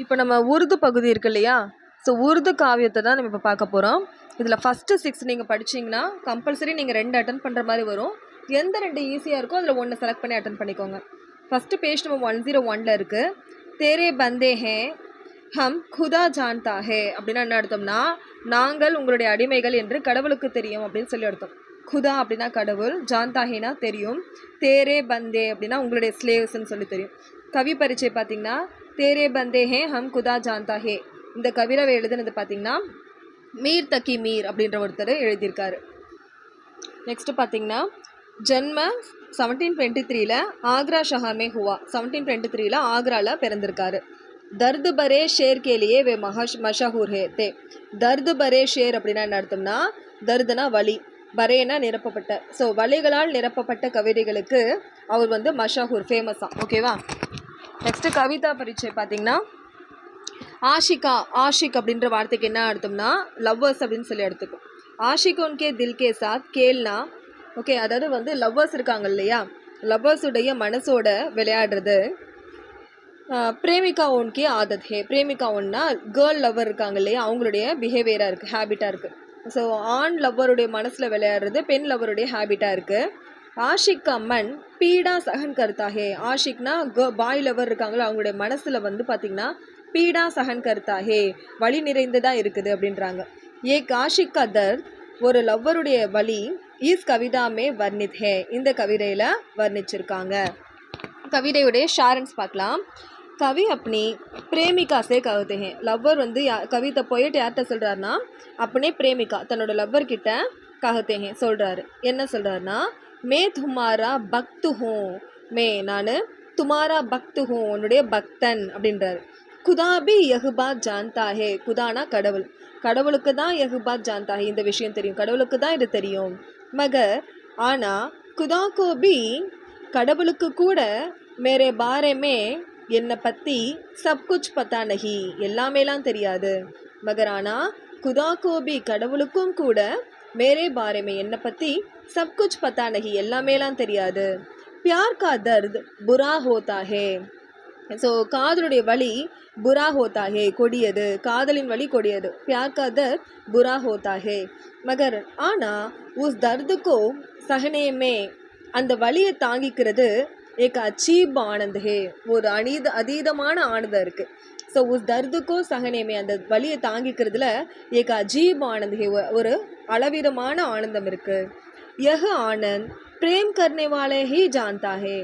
இப்போ நம்ம உருது பகுதி இருக்கு இல்லையா, ஸோ உருது காவியத்தை தான் நம்ம இப்போ பார்க்க போகிறோம். இதில் ஃபஸ்ட்டு 6 நீங்கள் படிச்சிங்கன்னா கம்பல்சரி நீங்கள் 2 அட்டன் பண்ணுற மாதிரி வரும். எந்த 2 ஈஸியாக இருக்கோ அதில் 1 செலக்ட் பண்ணி அட்டன் பண்ணிக்கோங்க. ஃபஸ்ட்டு பேஜ் நம்ம 101 இருக்குது. தேரே பந்தே ஹே ஹம் குதா ஜான்தா ஹே அப்படின்னா என்ன அர்த்தம்னா, நாங்கள் உங்களுடைய அடிமைகள் என்று கடவுளுக்கு தெரியும் அப்படின்னு சொல்லி அர்த்தம். குதா அப்படின்னா கடவுள், ஜான்தாஹேனா தெரியும், தேரே பந்தே அப்படின்னா உங்களுடைய ஸ்லேவ்ஸ்ன்னு சொல்லி தெரியும். கவி பரிச்சை பார்த்தீங்கன்னா தேரே பந்தே ஹே ஹம் குதா ஜான்தா ஹே. இந்த கவிராவை எழுதுனது பார்த்தீங்கன்னா மீர் தக்கி மீர் அப்படின்ற ஒருத்தர் எழுதியிருக்காரு. நெக்ஸ்ட் பார்த்தீங்கன்னா ஜென்ம 1723 ஆக்ரா ஷஹர் ஹுவா. 1723 ஆக்ராவில் பிறந்திருக்காரு. தர்து பரே ஷேர் கேலியே வே மஷஹூர் ஹே தே. தர்து பரே ஷேர் அப்படின்னா என்ன அர்த்தம்னா, தர்துனா வலி, பரேனா நிரப்பப்பட்ட, ஸோ வலிகளால் நிரப்பப்பட்ட கவிதைகளுக்கு அவர் வந்து மஷஹூர், ஃபேமஸா. ஓகேவா. நெக்ஸ்ட் கவிதா பரிச்சை பார்த்தீங்கன்னா ஆஷிகா. ஆஷிக் அப்படின்ற வார்த்தைக்கு என்ன அர்த்தம்னா லவ்வர்ஸ் அப்படின்னு சொல்லி எடுத்துக்கும். ஆஷிகோன்கே தில் கே சாத் கேல்னா. ஓகே, அதாவது வந்து லவ்வர்ஸ் இருக்காங்க இல்லையா, லவ்வர்ஸுடைய மனசோட விளையாடுறது. பிரேமிகா ஓன்கே ஆதத் ஹே. பிரேமிகா ஒன்னா கேர்ள் லவ்வர் இருக்காங்க இல்லையா, அவங்களுடைய பிஹேவியராக இருக்குது, ஹேபிட்டாக இருக்குது. ஸோ ஆண் லவ்வருடைய மனசில் விளையாடுறது பெண் லவ்வருடைய ஹேபிட்டாக இருக்குது. ஆஷிக் அம்மன் பீடா சகன் கர்த்தா ஹே. ஆஷிக்னா பாய் லவர் இருக்காங்களோ அவங்களுடைய மனசில் வந்து பார்த்திங்கன்னா பீடா சகன் கர்த்தா ஹே, வலி நிறைந்ததாக இருக்குது அப்படின்றாங்க. ஏக் ஆஷிக் கா தர்த், ஒரு லவ்வருடைய வலி ஈஸ் கவிதாமே வர்ணித் ஹே, இந்த கவிதையில் வர்ணிச்சிருக்காங்க. கவிதையுடைய ஷாரன்ஸ் பார்க்கலாம். கவி அப்பனி பிரேமிகா சே கவிதை ஹே. லவ்வர் வந்து கவிதை போயிட்டு யார்கிட்ட சொல்கிறாருன்னா, அப்பனே பிரேமிகா தன்னோட லவ்வர் கிட்ட கவிதை ஹே சொல்கிறாரு. என்ன சொல்கிறாருன்னா, மே துமாரா பக்து ஹூம், மே நான் துமாரா பக்து ஹூம், உன்னுடைய பக்தன் அப்படின்றாரு. குதாபி யஹ்பாத் ஜான்தா ஹே. குதானா கடவுள், கடவுளுக்கு தான் யஹ்பாத் ஜான்தா ஹே, இந்த விஷயம் தெரியும், கடவுளுக்கு தான் இது தெரியும். மகர் ஆனால் குதா கோபி, கடவுளுக்கு கூட மேரே பாரேமே, என்னை பற்றி சப்குச் பத்தா நஹி, எல்லாமேலாம் தெரியாது. மகரானா குதா கோபி, கடவுளுக்கும் கூட மேரே பாரேமே, என்னை பற்றி சப்குச் பத்தா நஹி, எல்லாமேலாம் தெரியாது. பியார் கா தர்த் புரா ஹோதா ஹே. ஸோ காதலுடைய வலி புரா ஹோதா ஹே, கொடியது, காதலின் வலி கொடியது. பியார் கா தர்த் புரா ஹோதா ஹே. மகர் ஆனால் உஸ் தர்துக்கோ சகனேமே, அந்த வலியை தாங்கிக்கிறது ஏக் அச்சீப் ஆனந்த் ஹே, ஒரு அதீதமான ஆனந்தம் இருக்குது. ஸோ உஸ் தர்துக்கோ சகனேமே, அந்த வலியை தாங்கிக்கிறதுல ஏக் அஜீப் ஆனந்த் ஹே, ஒரு அளவிதமான ஆனந்தம் இருக்குது. யஹ் ஆனந்த் பிரேம் கர்னேவாலே ஹி ஜான்தா ஹே,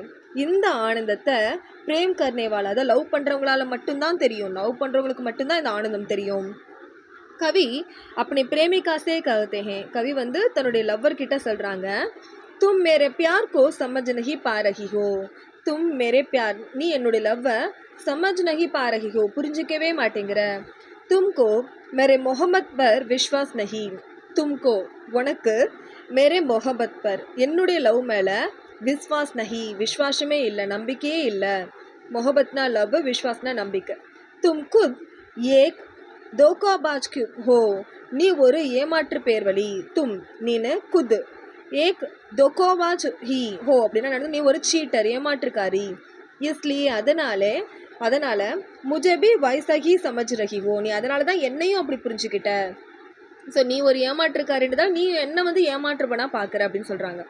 இந்த ஆனந்தத்தை பிரேம் கர்னேவாலா, அதை லவ் பண்ணுறவங்களால மட்டும்தான் தெரியும், லவ் பண்ணுறவங்களுக்கு மட்டும்தான் இந்த ஆனந்தம் தெரியும். கவி அப்படி பிரேமிகாசே கவிதை ஹே. கவி வந்து தன்னுடைய லவ்வர் கிட்ட சொல்கிறாங்க, தும் மேரே பியார் கோ சமஜ் நஹி பா ரஹி ஹோ. தும் மேரே பியார், நீ என்னுடைய லவ்வை சமஜ் நஹி பா ரஹி ஹோ, புரிஞ்சிக்கவே மாட்டேங்கிற. தும்கோ மேரே மொஹபத் பர் விஸ்வாஸ் நஹி. தும்கோ உனக்கு, மேரே மொஹபத் பர் என்னுடைய லவ் மேலே, விஸ்வாஸ் நஹி விஸ்வாசமே இல்லை, நம்பிக்கையே இல்லை. மொஹபத்னா லவ், விஸ்வாஸ்னா நம்பிக்கை. தும் குத் ஏக் தோகாபாஜ் ஹோ, நீ ஒரு ஏமாற்று பேர்வழி. தும் நீனு குத் ஏக் தோகோபாஜ் ஹி ஹோ அப்படின்னா நடந்து, நீ ஒரு சீட்டர், ஏமாற்றுக்காரி. இஸ்லியே அதனால முஜபி வைசகி சமஜ் ரஹி ஹோ, நீ அதனால தான் என்னையும் அப்படி புரிஞ்சுக்கிட்ட. ஸோ நீ ஒரு ஏமாற்றுக்காரின்னு தான் நீ என்னை வந்து ஏமாற்றுப்பனா பார்க்குற அப்படின்னு சொல்கிறாங்க.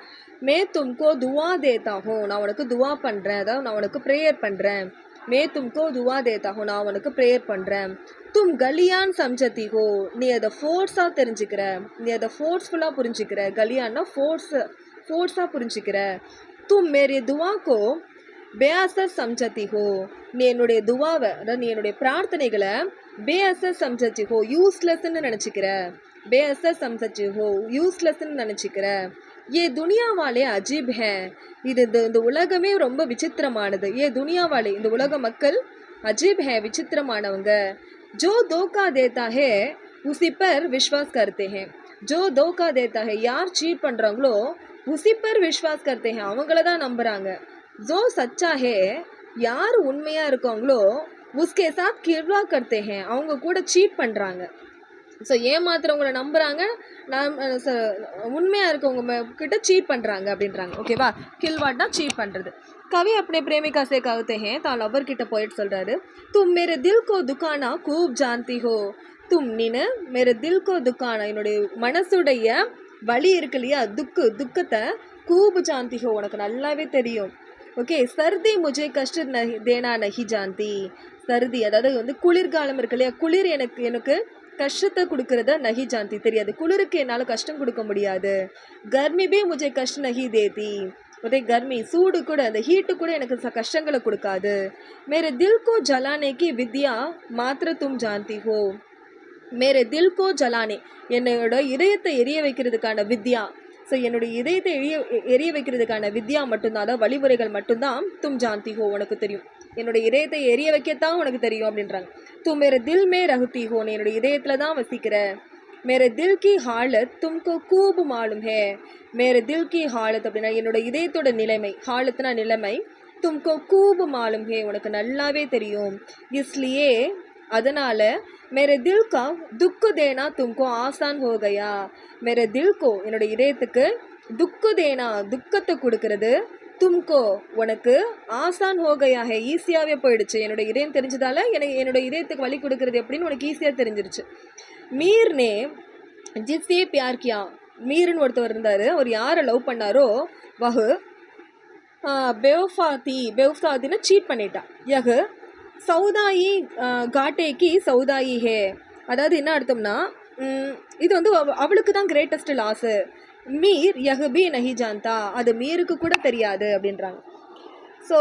மே தும்கோ துவா தேத்தா ஹோ, நான் உனக்கு துவா பண்ணுறேன், அதாவது நான் உனக்கு ப்ரேயர் பண்ணுறேன். மே தும்கோ துவா தேத்தா ஹோ, நான் உனக்கு ப்ரேயர் பண்ணுறேன். தும் கலியான் சம்ஜத்தி ஹோ, நீ அதை ஃபோர்ஸாக தெரிஞ்சுக்கிற, நீ அதை ஃபோர்ஸ்ஃபுல்லாக புரிஞ்சுக்கிற. கலியான்னா ஃபோர்ஸாக புரிஞ்சுக்கிற. தும் மேரே துவாக்கோ பேஅசர் சம்ஜத்தி ஹோ, நீ என்னுடைய துவாவை, அதாவது நீ என்னுடைய பிரார்த்தனைகளை பேஅசர் சம்ஜத்தி ஹோ, யூஸ்லெஸ்ன்னு நினச்சிக்கிற. பேஅசர் சம்ஜத்தி ஹோ, யூஸ்லெஸ்ன்னு நினச்சிக்கிற. ஏ துனியாவாலே அஜீப் ஹே, இது இந்த உலகமே ரொம்ப விசித்திரமானது. ஏ துனியாவாலே, இந்த உலக மக்கள் அஜீப் ஹே, விசித்திரமானவங்க. ஜோ தோக்கா தேத்தா ஹே உசி பர் விஸ்வாஸ் கர்த்தே ஹே. ஜோ தோக்கா தேத்தா ஹே, யார் சீட் பண்ணுறாங்களோ உசி பர் விஸ்வாஸ் கர்த்தே ஹே, அவங்கள தான் நம்புகிறாங்க. ஜோ சச்சா ஹே, யார் உண்மையாக இருக்காங்களோ உஸ்கே சாத் கிர்வா கர்த்தே ஹே, அவங்க கூட சீட் பண்ணுறாங்க. ஸோ ஏமாத்துறவங்கள நம்புகிறாங்க, உண்மையாக இருக்கவங்க கிட்ட சீட் பண்ணுறாங்க அப்படின்றாங்க. ஓகேவா. கில்வாட்னா சீட் பண்ணுறது. कवि अपने प्रेमिका से कहते हैं தான் லவர் கிட்ட போயிட்டு சொல்றாரு तुम मेरे दिल को दुखाना खूब जानती हो तुम நீனு मेरे दिल को दुखाना என்னுடைய மனசுடைய வலி இருக்கு இல்லையா துக்கத்தை खूब जानती हो உனக்கு நல்லாவே தெரியும் ஓகே சர்தி முझे கஷ்ட नहीं देना नहीं जानती சர்தி அதாவது வந்து குளிர்காலம் இருக்கு இல்லையா குளிர் எனக்கு கஷ்டத்தை கொடுக்கறத நஹி ஜாந்தி தெரியாது குளிருக்கு என்னால் கஷ்டம் கொடுக்க முடியாது கர்மி பி முझे கஷ்ட நஹி தேதி அதே கர்மி சூடு கூட அந்த ஹீட்டு கூட எனக்கு கஷ்டங்களை கொடுக்காது மேரே தில் கோ ஜலானே கி வித்யா மாத்திர தும் ஜாந்தி ஹோ மேரே தில் கோ ஜலானே என்னோட இதயத்தை எரிய வைக்கிறதுக்கான வித்யா ஸோ என்னுடைய இதயத்தை எரிய வைக்கிறதுக்கான வித்யா மட்டும்தான் அதாவது வழிமுறைகள் மட்டும்தான் தும் ஜாந்தி ஹோ உனக்கு தெரியும் என்னுடைய இதயத்தை எரிய வைக்கத்தான் உனக்கு தெரியும் அப்படின்றாங்க தூ மேரே தில் மே ரஹ்தி ஹோ என்னுடைய இதயத்தில் தான் வசிக்கிற மேரே தில் கி ஹாலத் தும்கோ கூப் மாலும் ஹே மேரே தில் கி ஹாலத் அப்படின்னா என்னோட இதயத்தோட நிலைமை ஹாலத்னா நிலைமை தும்கோ கூப் மாலும் ஹே உனக்கு நல்லாவே தெரியும் இஸ்லியே அதனால் மேரே தில் கா துக்கு தேனா தும்கோ ஆசான் ஹோ கயா மேரே தில் கோ என்னோட இதயத்துக்கு துக்கு தேனா துக்கத்தை கொடுக்கறது தும்கோ உனக்கு ஆசான் ஹோகையா ஹே ஈஸியாகவே போயிடுச்சு என்னோட இதயம் தெரிஞ்சதால எனக்கு என்னோட இதயத்துக்கு வழி கொடுக்கறது எப்படின்னு உனக்கு ஈஸியாக தெரிஞ்சிருச்சு மீர்னே ஜிஸ்ஸே பியார் கியா மீர்னு ஒருத்தவர் இருந்தார் அவர் யாரை லவ் பண்ணாரோ வஹு பெவ்ஃபாத்தின்னு சீட் பண்ணிட்டா யஹு சௌதாயி காட்டேக்கி சௌதாயி ஹே அதாவது என்ன அர்த்தம்னா இது வந்து அவளுக்கு தான் கிரேட்டஸ்ட் லாஸு மீர் யஹ்பி நஹி ஜான்தா அது மீருக்கு கூட தெரியாது அப்படின்றாங்க ஸோ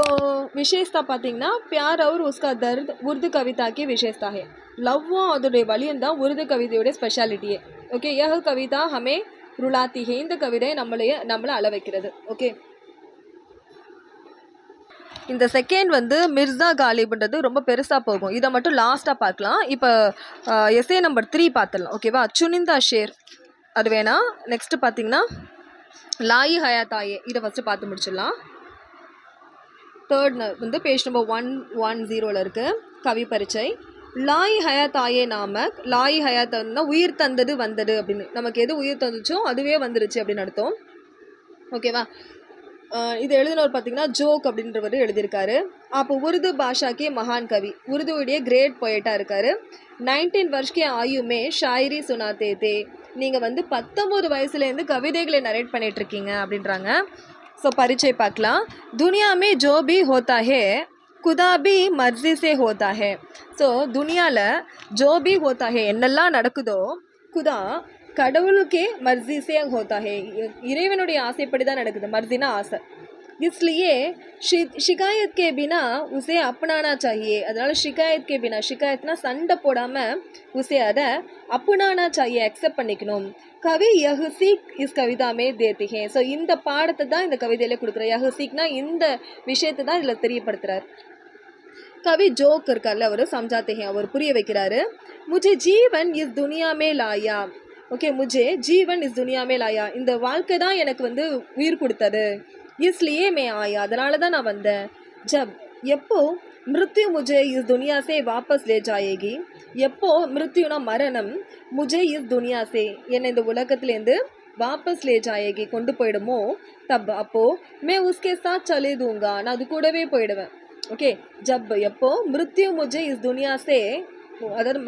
விசேஷத்தா பார்த்தீங்கன்னா பியார் அவர் உஸ்கா தர்த் உருது கவிதாக்கி விசேஷத்தா ஹே லவ்வும் அதோடைய வலியும் தான் உருது கவிதையோடைய ஸ்பெஷாலிட்டியே ஓகே யஹ் கவிதா ஹமே ருலாத்தி ஹே இந்த கவிதை நம்மளை அள வைக்கிறது ஓகே இந்த செகண்ட் வந்து மிர்சா காலிப்ன்றது ரொம்ப பெருசாக போகும் இதை மட்டும் லாஸ்ட்டாக பார்க்கலாம் இப்போ எஸ்ஏ நம்பர் 3 பார்த்துடலாம் ஓகேவா சுனிந்தா ஷேர் அது வேணாம் நெக்ஸ்ட்டு பார்த்தீங்கன்னா லாயி ஹயாத்தாயே இதை ஃபஸ்ட்டு பார்த்து முடிச்சிடலாம் தேர்ட் வந்து பேஜ் நம்பர் 110 இருக்குது கவி பரிச்சை லாயி ஹயாத்தாயே நாமக் லாயி ஹயாத்தா உயிர் தந்தது வந்தது அப்படின்னு நமக்கு எது உயிர் தந்துச்சோ அதுவே வந்துருச்சு அப்படின்னு அர்த்தம் ஓகேவா இது எழுதினவர் பார்த்தீங்கன்னா ஜோக் அப்படின்றவர் எழுதியிருக்காரு அப்போ உருது பாஷாக்கே மகான் கவி உருதுவுடைய கிரேட் பொயட்டாக இருக்கார் 19 வருஷக்கே ஆயுமே ஷாயரி சுனாத்தே தே நீங்கள் வந்து 19 வயசுலேருந்து கவிதைகளை நரேட் பண்ணிகிட்ருக்கீங்க அப்படின்றாங்க ஸோ பரிச்சை பார்க்கலாம் துனியாமே ஜோ பி ஹோத்தா ஹே குதா பி மர்ஜி சே ஹோத்தா ஹே ஸோ துனியாவில் ஜோ பி ஹோத்தா ஹே என்னெல்லாம் நடக்குதோ குதா கடவுளுக்கே மர்ஜி சே ஹோத்தா ஹே இறைவனுடைய ஆசைப்படி தான் நடக்குது மர்ஜினா ஆசை इसलिए शिकायत के बिना उसे अपनाना चाहिए அதனால் शिकायत के बिना शिकायத்னா சண்டை போடாமல் उसे அதை अपनाना चाहिए அக்செப்ட் பண்ணிக்கணும் கவி யஹ் சீக் இஸ் கவிதா மே தேத்தி ஹே ஸோ இந்த பாடத்தை தான் இந்த கவிதையில கொடுக்குற யஹ் சீக்னா இந்த விஷயத்தை தான் இதில் தெரியப்படுத்துகிறார் கவி ஜோக் இருக்கார்ல அவர் சம்ஜாத்தே ஹே அவர் புரிய வைக்கிறாரு முझे जीवन इस दुनिया में लाया ஓகே मुझे जीवन इस दुनिया में लाया இந்த வாழ்க்கை தான் எனக்கு வந்து உயிர் கொடுத்தது इसलिए मैं आया அதனால தான் நான் வந்தேன் ஜப் எப்போ மிருத்யு முझे इस दुनिया से वापस ले जाएगी எப்போ மிருத்யுனா மரணம் मुझे इस दुनिया से என்னை இந்த உலகத்துலேருந்து வாபஸ் ले जाएगी கொண்டு போயிடுமோ தப் அப்போ मैं उसके साथ चले दूंगा நான் அது கூடவே போயிடுவேன் ஓகே ஜப் எப்போ மிருத்யு मुझे इस दुनिया से அதாவது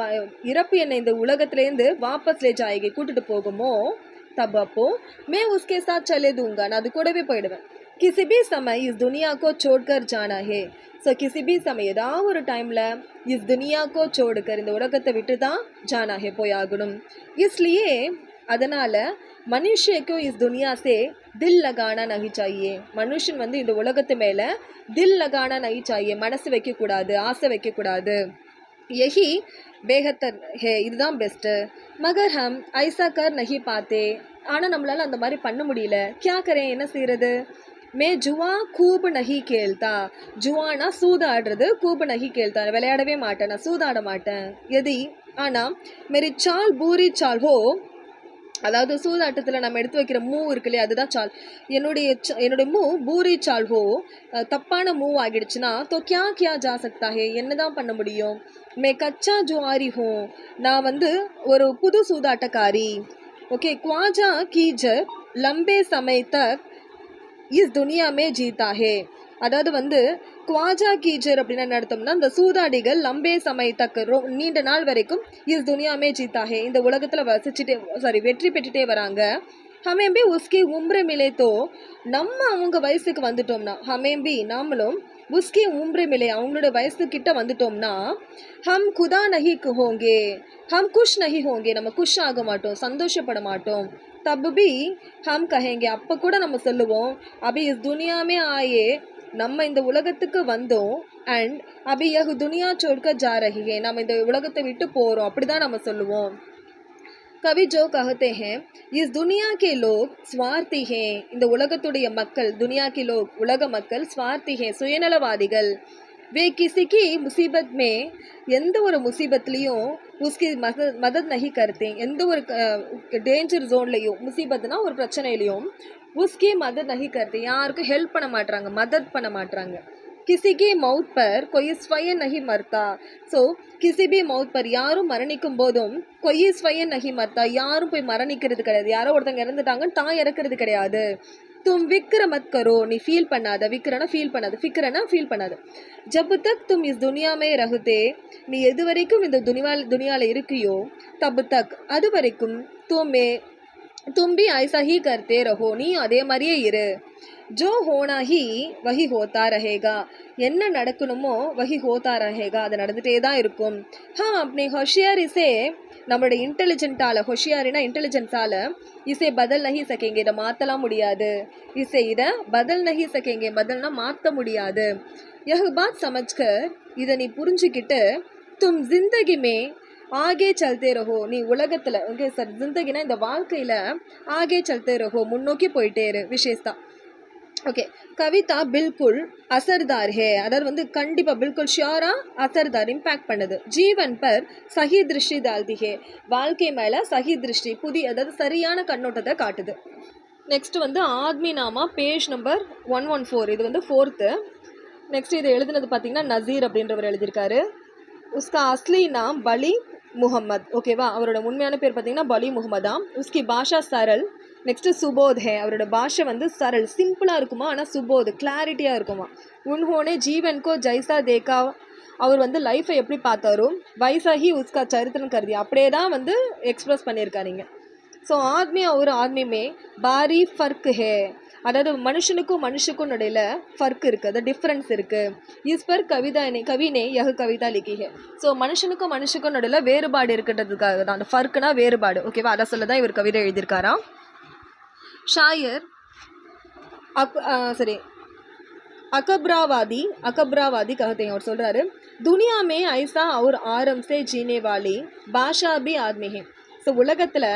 இறப்பு என்னை இந்த உலகத்துலேருந்து வாபஸ் ले जाएगी கூட்டிட்டு போகுமோ तब அப்போ मैं उसके साथ चले दूंगा நான் அது கூடவே போயிடுவேன் किसी भी समय इस दुनिया को छोड़कर जाना है ஸோ किसी भी समय ஏதாவது ஒரு டைமில் इस दुनिया को छोड़कर இந்த உலகத்தை விட்டு தான் जाना है போய் ஆகணும் इसलिए அதனால் மனுஷக்கு इस दुनिया से दिल लगाना नहीं चाहिए மனுஷன் வந்து இந்த உலகத்து மேலே दिल लगाना नहीं चाहिए மனசு வைக்கக்கூடாது ஆசை வைக்கக்கூடாது यही बेहतर है இதுதான் பெஸ்ட்டு மகர் ஹம் ஐசா கர் நஹி பாத்தே ஆனால் நம்மளால் அந்த மாதிரி பண்ண முடியல क्या करें என்ன செய்கிறது மே ஜுவா கூப் நஹி கேள்தா ஜுவானா சூதாடுறது கூப் நஹி கேள்தா விளையாடவே மாட்டேன் நான் சூதாட மாட்டேன் எதி ஆனால் மெரி சால் பூரி சால் ஹோ அதாவது சூதாட்டத்தில் நம்ம எடுத்து வைக்கிற மூவ் இருக்கு இல்லையா அதுதான் சால் என்னுடைய மூவ் பூரி சால் ஹோ தப்பான மூவ் ஆகிடுச்சுன்னா தோ கியா கியா ஜா சக்தா ஹே என்ன தான் பண்ண முடியும் மே கச்சா ஜுவாரி ஹோ நான் வந்து ஒரு புது சூதாட்டக்காரி ஓகே குவாஜா கீ ஜப் லம்பே சமய தக் इस दुनिया में जीता है அதாவது வந்து குவாஜா கீஜர் அப்படின்னு என்ன அர்த்தம்னா, இந்த சூதாடிகள் லம்பே சமய தக்க நீண்ட நாள் வரைக்கும் இஸ் துனியாமே ஜீத்தாகே, இந்த உலகத்துல வெற்றி பெற்றுட்டே வராங்க. ஹமேம்பி உஸ்கி உம்ர மிலே தோ, நம்ம அவங்க வயசுக்கு வந்துட்டோம்னா, ஹமேம்பி நாமளும் உஸ்கி உம்ர மிலே அவங்களோட வயசு கிட்ட வந்துட்டோம்னா, ஹம் குதா நஹி ஹோங்கே, ஹம் குஷ் நஹி ஹோங்கே, நம்ம குஷ் ஆக மாட்டோம், சந்தோஷப்பட மாட்டோம். தப் பி ஹம் கஹேங்கே, அப்போ கூட நம்ம சொல்லுவோம், அபி இஸ் துனியாமே ஆயே, நம்ம இந்த உலகத்துக்கு வந்தோம். அண்ட் அபி யஹ் துனியா சோட்க ஜா ரஹி ஹே, நம்ம இந்த உலகத்தை விட்டு போகிறோம், அப்படி தான் நம்ம சொல்லுவோம். कवि जो कहते हैं इस दुनिया के लोग स्वार्थी हैं, இந்த உலகத்துடைய மக்கள், दुनिया के लोग உலக மக்கள் स्वार्थी हैं, சுயநலவாதிகள். वे किसी की मुसीबत में, எந்த ஒரு முசீபத்லேயும் उसकी मदद नहीं करते, எந்த ஒரு டேஞ்சர் ஜோன்லேயும், முசீபத்னா ஒரு பிரச்சனையிலையும் उसकी मदद नहीं करते, யாருக்கும் ஹெல்ப் பண்ண மாட்றாங்க, மதத் பண்ண மாட்றாங்க. किसी की मौत पर कोई स्वयं नहीं मरता, ஸோ கிசி பி மவுத் பர், யாரும் மரணிக்கும் போதும் கொய் ஸ்வயன் நகி மர்த்தா, யாரும் போய் மரணிக்கிறது கிடையாது, யாரோ ஒருத்தங்க இறந்துட்டாங்கன்னு தான் இறக்குறது கிடையாது. தும் விக்ர மத் கரோ, நீ ஃபீல் பண்ணாத, விக்ரனா ஃபீல் பண்ணாது, ஃபிக்ரனா ஃபீல் பண்ணாது. ஜப் தக் தும் இஸ் துனியாமே ரகுதே, நீ எது வரைக்கும் இந்த துனியாவில் இருக்கியோ, தப் தக் அது வரைக்கும் தும் பி ஐசா ஹீ கர்த்தே ரஹோ, நீ அதே மாதிரியே இரு. ஜோ ஹோனா ஹி வஹி ஹோத்தா ரஹேகா, என்ன நடக்கணுமோ வஹி ஹோத்தா ரஹேகா, அது நடந்துகிட்டே தான் இருக்கும். அப்படி ஹொஷியாரிஸே, நம்மளோட ஹொஷியாரினா இன்டெலிஜென்ஸால் இசை பதல் நஹி சக்கேங்க, இதை மாற்றலாம் முடியாது. இதை பதல் நஹி சக்கேங்க, பதல்னா மாற்ற முடியாது. யஹ் பாத் சமஜ்கர், இதை நீ புரிஞ்சுக்கிட்டு, தும் ஜிந்தகி மே ஆகே சல்தே ரஹோ, நீ உலகத்தில், ஓகே சார், ஜிந்தகினா இந்த வாழ்க்கையில் ஆகே சல்தே ரஹோ, முன்னோக்கி போயிட்டே இரு, விசேஷா. ஓகே, கவிதா பில்குல் அசர்தார் ஹே, அதாவது வந்து கண்டிப்பாக பில்குல் ஷியோராக அசர்தார், இம்பேக்ட் பண்ணுது. ஜீவன் பர் சஹி திருஷ்டி தால்தி ஹே, வாழ்க்கை மேலே சஹி திருஷ்டி, அதாவது சரியான கண்ணோட்டத்தை காட்டுது. நெக்ஸ்ட் வந்து ஆத்மி நாமா பேஜ் நம்பர் 114, இது வந்து 4th. நெக்ஸ்ட் இதை எழுதுனது பார்த்தீங்கன்னா நசீர் அப்படின்றவர் எழுதியிருக்காரு. உஸ்கா அஸ்லி நாம் பலி முகமது, ஓகேவா, அவரோட உண்மையான பேர் பார்த்தீங்கன்னா பலி முகமதா. உஸ்கி பாஷா சரல். நெக்ஸ்ட்டு சுபோத் ஹே, அவரோட பாஷை வந்து சரல், சிம்பிளாக இருக்குமா, ஆனால் சுபோத் கிளாரிட்டியாக இருக்குமா. உன்ஹோனே ஜீவன்கோ ஜைசா தேக்கா, அவர் வந்து லைஃப்பை எப்படி பார்த்தாரோ, வைசாஹி உஸ்கா சரித்திரம் கருதி, அப்படியே தான் வந்து எக்ஸ்ப்ரெஸ் பண்ணியிருக்காருங்க. ஸோ ஆத்மி ஒரு ஆத்மிமே பாரி ஃபர்க் ஹே, அதாவது மனுஷனுக்கும் இடையில ஃபர்க் இருக்குது, அது டிஃப்ரென்ஸ் இருக்குது. இஸ் பர் கவினே யஹ் கவிதா லிக்கி ஹே, ஸோ மனுஷனுக்கும் இடையில வேறுபாடு இருக்குன்றதுக்காக தான், அந்த ஃபர்க்குனா வேறுபாடு, ஓகேவா, அதை சொல்ல தான் இவர் கவிதை எழுதியிருக்காராம். ஷாயர் அகப்ராவாதி कहते हैं, அவர் சொல்கிறாரு, துனியா மே ஐசா और आराम से जीने वाली பாஷா பி ஆத்மி ஹே, ஸோ உலகத்தில்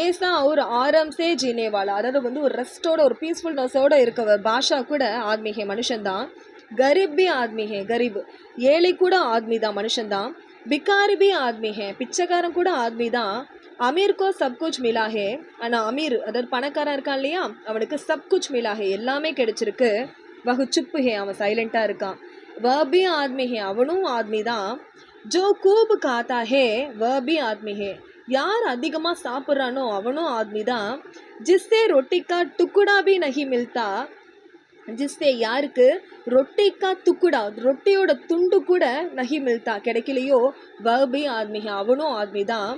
ஏசா ஒரு ஆராம் சே ஜீனே வாலா, அதாவது வந்து ஒரு ரெஸ்ட்டோட, ஒரு பீஸ்ஃபுல்னஸோட இருக்கவர் பாஷா கூட ஆத்மி ஹே, மனுஷன்தான். கரீப் பி ஆத்மி ஹே, கரீப் ஏழை கூட ஆத்மி தான், மனுஷன்தான். பிகாரி பி ஆத்மி ஹே, பிச்சைக்காரன் கூட ஆத்மி தான். அமீர்கோ சப்குச் மிலா ஹே, ஆனால் அமீர் அதாவது பணக்காரன் இருக்கான் இல்லையா, அவனுக்கு சப்குச் மிலா ஹே, எல்லாமே கிடைச்சிருக்கு. வஹு சுப்பு ஹே, அவன் சைலண்ட்டாக இருக்கான். வ பி ஆத்மி ஹே, அவனும் ஆத்மி தான். ஜோ கூப் காத்தா ஹே வ பி ஆத்மி ஹே, யார் அதிகமாக சாப்பிட்றானோ அவனும் ஆத்மி தான். ஜிஸ்ஸே ரொட்டிக்கா டுக்குடா பி நஹி மில்தா, ஜிஸ்ஸே யாருக்கு ரொட்டிக்கா துக்குடா, ரொட்டியோட துண்டு கூட நஹி மில்தா கிடைக்கலையோ, வ பி ஆத்மி ஹே, அவனும் ஆத்மி தான்.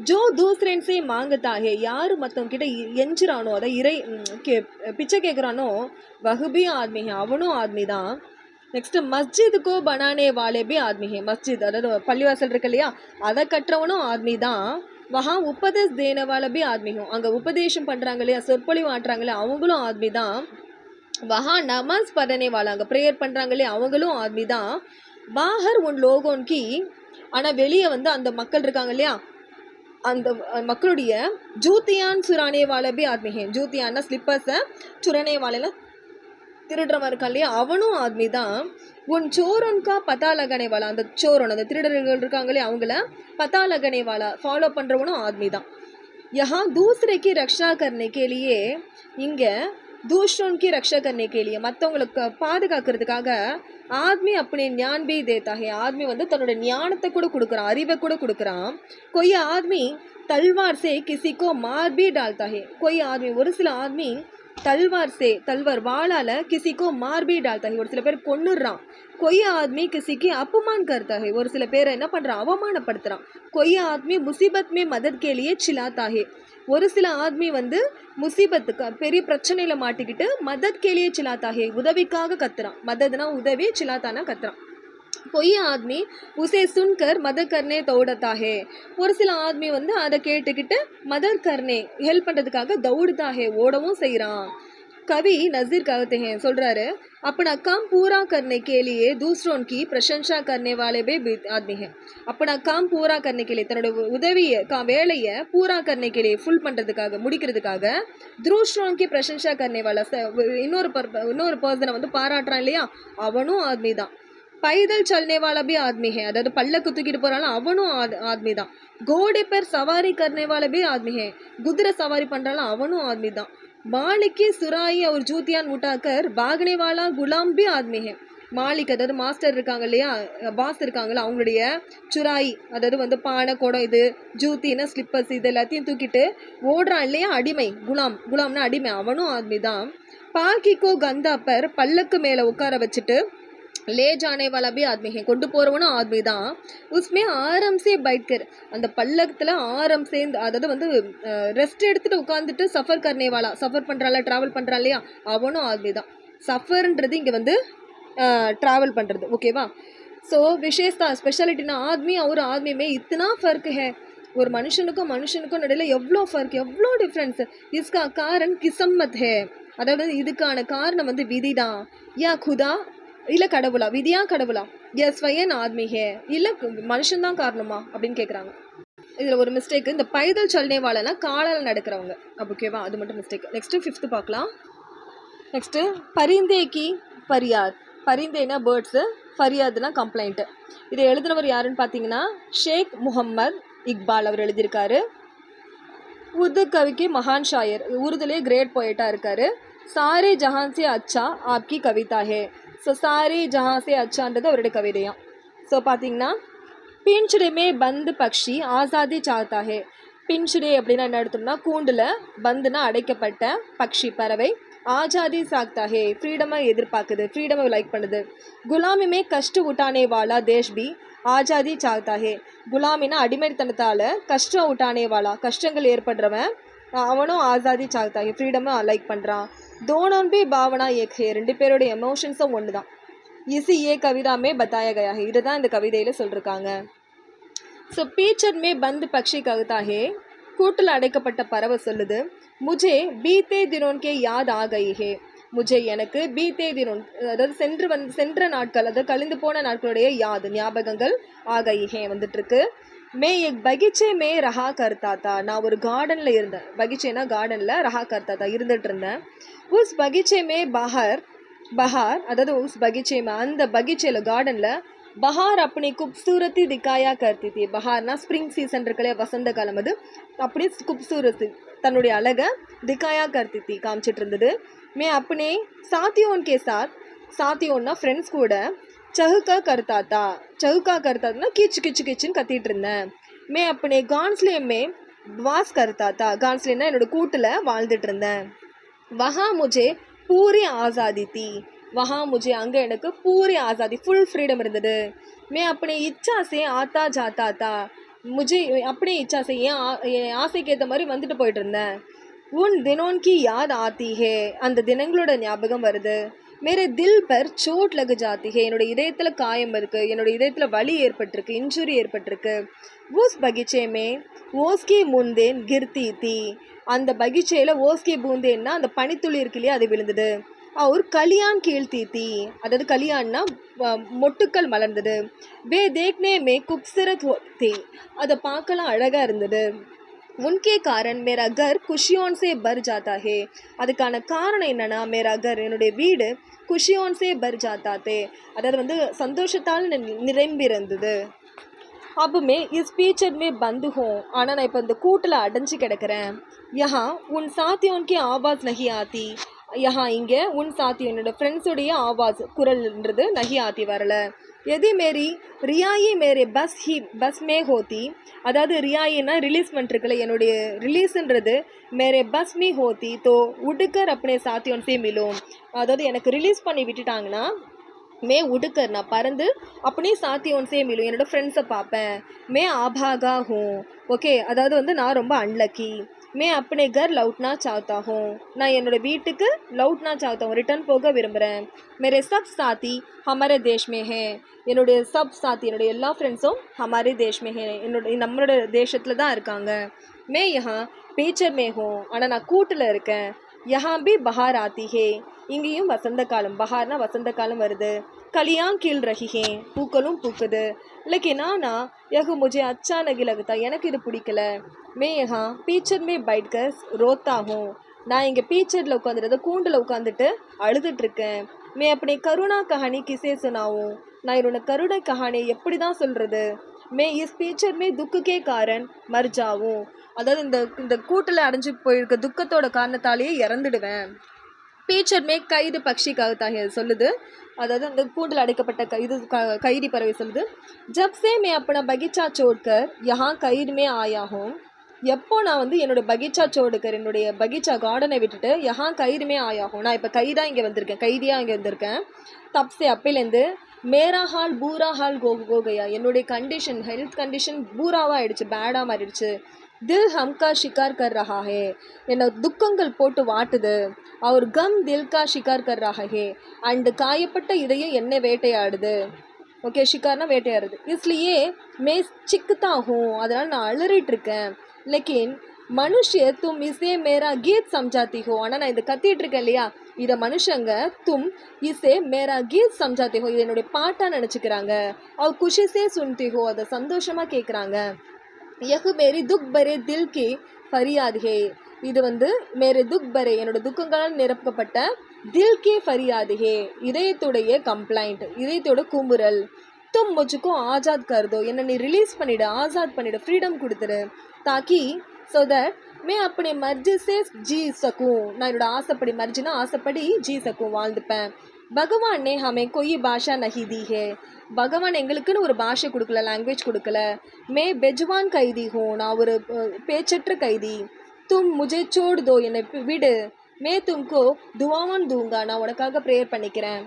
ஜோ தூசரன்ஸே மாங்கத்தா ஹே, யார் மற்றவங்க கிட்ட எஞ்சுறானோ, அதை பிச்சை கேட்குறானோ, வஹு பி ஆத்மி ஹே, அவனும் ஆத்மி தான். நெக்ஸ்ட் மஸ்ஜிதுக்கோ பனானே வாலே பி ஆத்மி ஹே, மஸ்ஜித் அதாவது பள்ளிவாசல் இருக்கு இல்லையா, அதை கட்டுறவனும் ஆத்மி தான். வஹா உபதேஷ் தேனவால பி ஆத்மி ஹோ, அங்கே உபதேசம் பண்ணுறாங்க இல்லையா, சொற்பொழிவு ஆட்டுறாங்களே, அவங்களும் ஆத்மி தான். வஹா நமாஸ் படனே வாலா, அங்கே ப்ரேயர் பண்ணுறாங்களே, அவங்களும் ஆத்மி தான். பாஹர் உன் லோகோன்கி, ஆனால் வெளியே வந்து அந்த மக்கள் இருக்காங்க இல்லையா, அந்த மக்களுடைய ஜூத்தியான் சுரானே வால பி ஆத்மி ஹே, ஜூத்தியான்னா ஸ்லிப்பர்ஸை, சுரணே வாலையில் திருடுறவன் இருக்கான் இல்லையா, அவனும் ஆத்மி தான். உன் சோரன்கா பத்தா லகனே வாலா, அந்த சோரன் அந்த திருடர்கள் இருக்காங்களே, அவங்கள பத்தா லகனே வாலா ஃபாலோ பண்ணுறவனும் ஆத்மி தான். யஹா தூசரைக்கு ரக்ஷா கர்னே கேலியே, இங்கே தூஷ்ரோன்கி ரக்ஷா கர்னே கேலியே, மற்றவங்களுக்கு பாதுகாக்கிறதுக்காக ஆத்மி அப்படி ஞான் பி தேத்தாகே, ஆத்மி வந்து தன்னோட ஞானத்தை கூட கொடுக்குறான், அறிவை கூட கொடுக்குறான். கொய்ய ஆத்மி தல்வார் சே கிசிக்கோ மார் பி டால்தாகே, கொய்ய ஆத்மி ஒரு சில ஆத்மி தல்வார் சே தல்வார் வாளால கிசிக்கோ மார்பி டால்தா ஹே, ஒரு சில பேர் கொன்னுடுறான். கொய் ஆத்மி கிசிக்கு அப்புமான் கர்த்தா ஹே, ஒரு சில பேரை என்ன பண்றான், அவமானப்படுத்துறான். கொய் ஆத்மி முசீபத் மே மதத் கேலியே சிலாத்தா ஹே, ஒரு சில ஆத்மி வந்து முசீபத்துக்கு பெரிய பிரச்சனையில மாட்டிக்கிட்டு மதத் கேலியே சிலாத்தா ஹே, உதவிக்காக கத்துறான். மதத்னா உதவி, சிலாத்தானா கத்துறான். कोई आदमी उसे सुनकर मदद करने दौड़ता है, ஒரு சில ஆத்மி வந்து அதை கேட்டுக்கிட்டு மதத் கர்னே ஹெல்ப் பண்ணுறதுக்காக दौड़ता है, ஓடவும் செய்கிறான். कवि नज़ीर कहते हैं சொல்றாரு, अपना काम पूरा करने के लिए दूसरों की प्रशंसा करने वाले भी आदमी हैं. अपना काम पूरा करने के लिए தன்னோட உதவியை வேலையை பூரா करने के लिए ஃபுல் பண்ணுறதுக்காக முடிக்கிறதுக்காக दूसरों की प्रशंसा करने वाला இன்னொரு பர்சனை வந்து பாராட்டுறான் இல்லையா, அவனும் ஆத்மி தான். பைதல் चलने वाला भी आदमी है, அதாவது பல்லக்கு தூக்கிட்டு போறாலும் அவனும் ஆத்மி தான். घोड़े पर सवारी करने वाला भी आदमी है, குதிரை சவாரி பண்றாலும் அவனும் ஆத்மி தான். मालिक की सुराई और जूतियान उठाकर भागने वाला गुलाम भी आदमी है. மாலிக் அதாவது மாஸ்டர் இருக்காங்க இல்லையா, பாஸ் இருக்காங்களா, அவங்களுடைய சுராய் அதாவது வந்து பானை குடம் இது ஜூத்தின்னா ஸ்லிப்பர்ஸ் இது எல்லாத்தையும் தூக்கிட்டு ஓடுறான் இல்லையா அடிமை, குலாம்னா அடிமை, அவனும் ஆத்மி தான். பாக்கிக்கோ கந்தா பர் பல்லக்கு மேலே உட்கார வச்சுட்டு ले जाने वाला भी आदमी है, கொண்டு போறவனும் ஆத்மி தான். உஸ்மே ஆரம் சே பைட்கர், அந்த பல்லக்கத்தில் ஆரம் சேர்ந்து அதாவது வந்து ரெஸ்ட் எடுத்துட்டு உட்காந்துட்டு சஃபர் கர்னே வாலா, சஃபர் பண்ணுறாள் ட்ராவல் பண்ணுறான் இல்லையா, அவனும் ஆத்மி தான். சஃபர்ன்றது இங்கே வந்து ட்ராவல் பண்ணுறது, ஓகேவா. ஸோ விசேஷத்தா ஸ்பெஷாலிட்டினா ஆத்மி और आदमी में इतना फर्क है, ஒரு மனுஷனுக்கும் நடுவில் எவ்வளோ ஃபர்க், எவ்வளோ டிஃப்ரென்ஸ். इसका कारण किस्मत है, அதாவது இதுக்கான காரணம் வந்து விதி தான். யா खुदा இல்லை கடவுளா, விதியா கடவுளா, ஸ்வயன் ஆத்மி ஹே, இல்லை மனுஷன்தான் காரணமா அப்படின்னு கேட்குறாங்க. இதில் ஒரு மிஸ்டேக், இந்த பைதல் சல்னேவாலனா காலால் நடக்கிறவங்க, ஓகேவா, அது மட்டும் மிஸ்டேக். நெக்ஸ்ட்டு 5th பார்க்கலாம். நெக்ஸ்ட்டு பரிந்தேக்கி ஃபரியாத், பரிந்தேனா பேர்ட்ஸு, ஃபரியாத்னா கம்ப்ளைண்ட்டு. இதை எழுதினவர் யாருன்னு பார்த்தீங்கன்னா ஷேக் முகம்மது இக்பால் அவர் எழுதியிருக்காரு. உருது கவிக்கு மகான் ஷாயர், உருதுலேயே கிரேட் போயிட்டாக இருக்காரு. சாரே ஜஹான் சே அச்சா ஆப்கி கவிதா ஹே, ஸோ சாரே ஜஹான் சே அச்சான்றது அவருடைய கவிதையாம். ஸோ பார்த்தீங்கன்னா பின்சுடே மே பந்து பக்ஷி ஆசாதி சாத்தா ஹே, பின்சுடே அப்படின்னா என்ன எடுத்தோம்னா கூண்டில், பந்துனா அடைக்கப்பட்ட, பக்ஷி பறவை, ஆஜாதி சாக்தா ஹே ஃப்ரீடமை எதிர்பார்க்குது, ஃப்ரீடமை லைக் பண்ணுது. குலாமிமே கஷ்ட உட்டானே வாலா தேஷ் பி ஆஜாதி சாக்தா ஹே, குலாமினா அடிமைத்தனத்தால், கஷ்டம் உட்டானே வாலா கஷ்டங்கள் ஏற்படுறவன் அவனும் ஆசாதி சாக்தா ஹே ஃப்ரீடமை லைக் பண்ணுறான். தோனோன் பி பாவனா ஏக் ஹே, ரெண்டு பேருடைய எமோஷன்ஸும் ஒன்று தான். இசி ஏ கவிதாமே பத்தாய கயா ஹே, இதுதான் இந்த கவிதையில் சொல்லியிருக்காங்க. ஸோ பீச்சர் மே பந்து பக்ஷி கவிதா ஹே, கூட்டில் அடைக்கப்பட்ட பறவை சொல்லுது, முஜே பீத்தே தினோன்கே யாத் ஆ கை ஹே, முஜே எனக்கு பீத்தே தினோன் அதாவது சென்ற நாட்கள், அதாவது கழிந்து போன நாட்களுடைய யாத் ஞாபகங்கள் ஆ கை ஹே வந்துட்டுருக்கு. மே எக் பகிச்சே மே ரஹா கர்த்தா தா, நான் ஒரு கார்டனில் இருந்தேன், பகிச்சேனா கார்டனில், ரஹா கர்த்தா தா இருந்துட்டு இருந்தேன். உஸ் பகிச்சே மே பஹார் அதாவது உஸ் பகிச்சே மே அந்த பகிச்சேல கார்டனில் பஹார் அப்படி குப்சூரத்தி திக்காயா கர்த்தி தி, பஹார்னா ஸ்ப்ரிங் சீசன் இருக்கலையா வசந்த காலம், அது அப்படி குப்சூரத்தி தன்னுடைய அழகை திக்காயா கர்த்தி தி காமிச்சிட்டு இருந்தது. மே அப்பனே சாத்தியோன் கே சாத், சாத்தியோன்னா ஃப்ரெண்ட்ஸ் கூட சஹுக்கா கர்த்தாத்தா, சஹுக்கா கர்த்தாத்னா கிச்சு கிச்சு கிச்சுன்னு கத்திட்டு இருந்தேன். மே அப்பனே கான்ஸ்லே மே வாஸ் கர்த்தாத்தா, கான்ஸ்லேன்னா என்னோட கூட்டில் வாழ்ந்துட்டு இருந்தேன். வஹா முஜே பூரி ஆசாதி தி, வஹா முஜே அங்கே எனக்கு பூரி ஆசாதி ஃபுல் ஃப்ரீடம் இருந்தது. மே அப்பனே இச்சா சே ஆத்தா ஜாத்தா தா, முஜே அப்படியே இச்சா சே என் ஆசைக்கு ஏற்ற மாதிரி வந்துட்டு போயிட்டு இருந்தேன். உன் தினோன்கி யாத் ஆத்தி ஹே, அந்த தினங்களோட ஞாபகம் வருது. மேரே தில் பர் சோட் லகு ஜாத்தி ஹே, என்னோட இதயத்தில் காயம் இருக்குது, என்னோட இதயத்தில் வலி ஏற்பட்டிருக்கு, இன்ஜுரி ஏற்பட்டிருக்கு. ஊஸ் பகிச்சே மே ஓஸ்கி முந்தேன் கிர்த்தி தி, அந்த பகிச்சேயில் ஓஸ்கி பூந்தேன்னா அந்த பனித்துளி இருக்கு இல்லையா, அது விழுந்தது. அவர் கலியான் கீழ்த்தி தி, அதாவது கலியான்னா மொட்டுக்கள் மலர்ந்தது. வே தேக்னே மே குப்சரத் தி, அதை பார்க்கலாம் அழகாக இருந்தது. உன்கே காரன் மேரா கர் குஷியோன் சே பர் ஜாத்தா ஹே, அதுக்கான காரணம் என்னன்னா மேரா கர் என்னுடைய வீடு குஷியோன் சே பர் ஜாத்தா தே, அதாவது வந்து சந்தோஷத்தால் நிரம்பியிருந்தது. அப்பமே இஸ் பீச்சர் மே பந்து ஹோ, ஆனால் நான் இப்போ இந்த கூட்டில் அடைஞ்சு கிடக்கிறேன். யஹா உன் சாத்தியோன்கே ஆவாஸ் நஹி ஆத்தி, யஹா இங்கே உன் சாத்தியம் என்னோட ஃப்ரெண்ட்ஸுடைய ஆவாஸ் குரல்ன்றது நஹி ஆத்தி வரல. यदि मेरी रियाई मेरे बस में होती, அதாவது ரியாயின்னா ரிலீஸ்மெண்ட் இருக்குல்ல, என்னுடைய ரிலீஸ்ன்றது மேரே பஸ் மீ ஹோத்தி தோ உடுக்கர் அப்னே சாத்தியோன் சே மிலும், அதாவது எனக்கு ரிலீஸ் பண்ணி விட்டுட்டாங்கன்னா மே உடுக்கர் நான் பறந்து அப்படி சாத்தியோன் சே மிலும் என்னோட ஃப்ரெண்ட்ஸை பார்ப்பேன். மே ஆபாகா ஹூம், ஓகே, அதாவது வந்து நான் ரொம்ப அன்லக்கி. மே अपने घर लौटना चाहता हूँ, நான் என்னோட வீட்டுக்கு लौटना चाहता हूँ ரிட்டர்ன் போக விரும்புகிறேன். मेरे सब साथी हमारे देश में हैं, என்னுடைய சப் சாத்தி என்னுடைய எல்லா ஃப்ரெண்ட்ஸும் हमारे देश में हैं, நம்மளோட தேசத்தில் தான் இருக்காங்க. மே யஹா பீச்சர் மே ஹூம், ஆனால் நான் கூட்டில் இருக்கேன். யஹா பி பஹார் ஆத்தி ஹே, இங்கேயும் வசந்த காலம், பஹார்னா வசந்த காலம் வருது. கலியாங் கீழ் ரஹிஹே, பூக்களும் பூக்குது. लेकिन आना यह मुझे अच्छा नहीं लगता, எனக்கு இது பிடிக்கல. मैं यहाँ पीछर में बैठ कर रोता हूँ, நான் இங்கே பீச்சரில் உட்காந்துட்டு கூண்டில் உட்காந்துட்டு அழுதுட்ருக்கேன். மே அப்படி கருணா கஹானி கிசே சுனாவும், நான் என்னோட கருணை கஹானியை எப்படி தான் சொல்கிறது. மே இஸ் பீச்சர் மே துக்குக்கே காரன் மர்ஜாவும், அதாவது இந்த இந்த கூட்டில் அடைஞ்சு போயிருக்க துக்கத்தோட காரணத்தாலேயே இறந்துடுவேன். பீச்சர் மே கைது பக்ஷி கவுத்தாங்க சொல்லுது, அதாவது அந்த கூண்டில் அடைக்கப்பட்ட கைதி பறவை சொல்லுது. ஜப்சே மே அப்பனா பகிச்சா சோட்கர் யஹா கைது மே ஆயாகும், எப்போ நான் வந்து என்னோடய பகிச்சா சோடுக்கர் என்னுடைய பகிச்சா கார்டனை விட்டுட்டு யஹா கைதுமே ஆயாகும், நான் இப்போ கைதாக இங்கே வந்திருக்கேன், கைதியாக இங்கே வந்திருக்கேன். தப்சே அப்பையிலேருந்து மேரா ஹால் பூரா ஹால் கோகையா, என்னுடைய கண்டிஷன் ஹெல்த் கண்டிஷன் பூராவாக ஆயிடுச்சு, பேடாக மாறிடுச்சு. தில் ஹம்கா ஷிகார் கர் ரஹா ஹே, என்னை துக்கங்கள் போட்டு வாட்டுது. அவர் கம் தில் கா ஷிகார் கர் ரஹா ஹே, அண்டு காயப்பட்ட இதயம் என்னை வேட்டையாடுது. ஓகே, ஷிகார்னா வேட்டையாடுது. இஸ்லியே மே சிக்குத்தா ஹூம், அதனால் நான் அலறிட்டுருக்கேன். லேக்கின் மனுஷே தும் இசே மேரா கீத் சம்ஜாத்தி ஹோ, ஆனால் நான் இதை கத்திட்டு இருக்கேன் இல்லையா, இதை மனுஷங்க தும் இசே மேரா கீத் சம்ஜாத்தி ஹோ, இது என்னுடைய பாட்டாக நினச்சிக்கிறாங்க. அவ குஷிசே சுன்தி ஹோ, அதை சந்தோஷமாக கேட்குறாங்க. யஹ் மேரி துக் பரே தில் கி ஃபரியாத் ஹே, இது வந்து மேரே துக் பரே என்னோட துக்கங்களால் நிரப்பப்பட்ட தில் கி ஃபரியாத் ஹே, இதயத்துடைய கம்ப்ளைண்ட், இதயத்தோட குமுறல். தும் முஜுக்கும் ஆசாத் கர்தோ, என்னை நீ ரிலீஸ் பண்ணிவிடு, ஆசாத் பண்ணிவிடு, ஃப்ரீடம் கொடுத்துரு. தாக்கி ஸோ தட் மே அப்படி மர்ஜி சே ஜி சக்கும், நான் என்னோட ஆசைப்படி, மர்ஜினா ஆசைப்படி, ஜி சக்கும் வாழ்ந்துப்பேன். பகவான் நே ஹமே கொய் பாஷா நஹி தி ஹே, பகவான் எங்களுக்குன்னு ஒரு பாஷை கொடுக்கல, லாங்குவேஜ் கொடுக்கல. மே பெஜ்வான் கைதி ஹோ, நான் ஒரு பேச்சற்ற கைதி. தும் முஜே சோடு தோ, என்னை விடு. மே தும்கோ துவாவான் தூங்கா, நான் உனக்காக ப்ரேயர் பண்ணிக்கிறேன்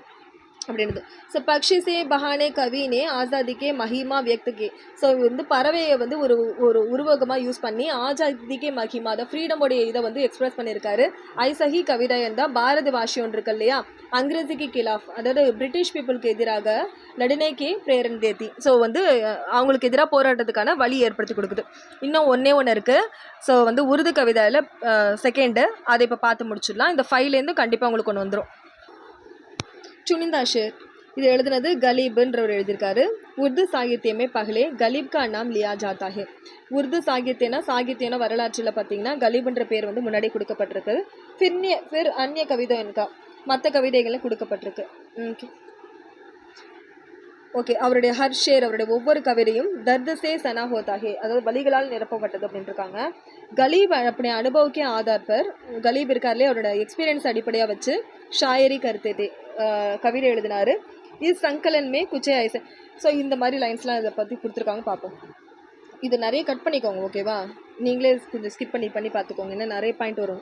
அப்படின்றது. ஸோ பக்ஷி சே பஹானே கவினே ஆசாதிக்கே மஹிமா வியக்துக்கே, ஸோ வந்து பறவையை வந்து ஒரு ஒரு உருவகமாக யூஸ் பண்ணி ஆசாதிக்கே மஹிமா, அதை ஃப்ரீடமுடைய இதை வந்து எக்ஸ்பிரஸ் பண்ணியிருக்காரு. ஐசஹி கவிதா இருந்தால் பாரத வாஷி ஒன்று இருக்கு இல்லையா, அங்கிரேசிக்கு கிலாஃப், அதாவது பிரிட்டிஷ் பீப்புளுக்கு எதிராக லடினைக்கே பிரேரன் தேத்தி, ஸோ வந்து அவங்களுக்கு எதிராக போராட்டத்துக்கான வழி ஏற்படுத்தி கொடுக்குது. இன்னும் ஒன்று இருக்குது. ஸோ வந்து உருது கவிதையில் செகண்டு, அதை இப்போ பார்த்து முடிச்சிடலாம். இந்த ஃபைலேருந்து கண்டிப்பாக உங்களுக்கு ஒன்று வந்துடும். चुनिंदा शेर, இது எழுதுனது கலீப்ன்றவர் எழுதியிருக்காரு. உருது சாகித்யமே பகலே கலீப் கா நாம் லியா ஜாத்தா ஹே, உருது சாகித்யம்னா வரலாற்றில் பார்த்தீங்கன்னா கலீப்ன்ற பேர் வந்து முன்னாடி கொடுக்கப்பட்டிருக்கு. ஃபிர் அந்நிய கவிதை எனக்கா, மற்ற கவிதைகளும் கொடுக்கப்பட்டிருக்கு. ஓகே, அவருடைய ஹர் ஷேர், அவருடைய ஒவ்வொரு கவிதையும் தர்து சே சனா ஹோதாஹே, அதாவது வலிகளால் நிரப்பப்பட்டது அப்படின்னு இருக்காங்க. கலீப் அப்படி அனுபவக்கே ஆதார் பர், கலீப் இருக்கார்லேயே அவரோட எக்ஸ்பீரியன்ஸ் அடிப்படையாக வச்சு ஷாயரி கருத்தே கவிதை எழுதினார். இது சங்கலன்மே குச்சே ஐச, ஸோ இந்த மாதிரி லைன்ஸ்லாம் இதை பற்றி கொடுத்துருக்காங்க, பார்ப்போம். இது நிறைய கட் பண்ணிக்கோங்க, ஓகேவா, நீங்களே கொஞ்சம் ஸ்கிப் பண்ணி பார்த்துக்கோங்க, இன்னும் நிறைய பாயிண்ட் வரும்.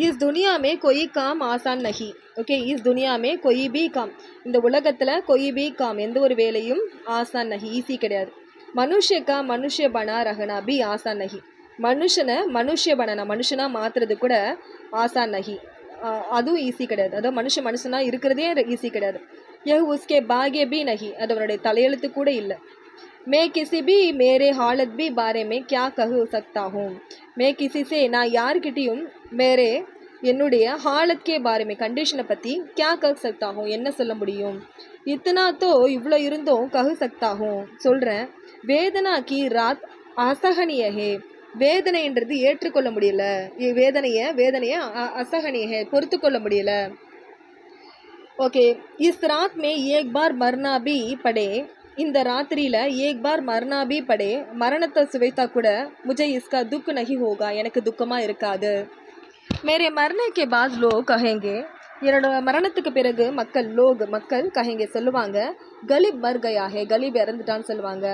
இஸ் துனியா மே கொய் காம் ஆசான் நஹி, ஓகே, இஸ் துனியா மே கொய் பி காம், இந்த உலகத்தில் கொய் பி காம், எந்த ஒரு வேலையும் ஆசான் நஹி, ஈஸி கிடையாது. மனுஷக்கா மனுஷ பனா ரஹனா பி ஆசான் நஹி, மனுஷனை மனுஷ பனா, மனுஷனாக மாற்றுறது கூட ஆசான் நஹி, அதுவும் ஈஸி கிடையாது. அதாவது மனுஷனாக இருக்கிறதே ஈஸி கிடையாது. யஹ் உஸ்கே பாகிய பி நஹி, அது அவனுடைய தலையெழுத்து கூட இல்லை. மே கிசி பி மேரே ஹாலத் பி பாரே மே கியா கஹு சக்தா ஹூம், மே கிசி சே, நான் யார்கிட்டையும் மேரே என்னுடைய ஹாலத் கே பாரே மே, கண்டிஷனை பற்றி கியா கஹ் சக்தா ஹூம், என்ன சொல்ல முடியும். இத்தனா தோ, இவ்வளோ இருந்தும் கஹு சக்தா ஹூம், சொல்கிறேன். வேதனா கி ராத் அசகனிய ஹே, வேதனைன்றது ஏற்றுக்கொள்ள முடியல, வேதனையை அசகனிய ஹே, பொறுத்து கொள்ள முடியல. ஓகே, இஸ் ராத் மே ஏக் பார் மர்னா பி படே, இந்த ராத்திரியில் ஏக் பார் மர்னா பி படே, மரணத்தை சுவைத்தா கூட முஜே இஸ்கா துக் நஹி ஹோகா, எனக்கு துக்கமாக இருக்காது. மேரே மர்னே கே பாத் லோக் கஹேங்கே என்னோட மரணத்துக்கு பிறகு மக்கள் கஹेंगे சொல்லுவாங்க, கலீப் மர் கயா ஹே, கலீப் இறந்துட்டான்னு சொல்லுவாங்க.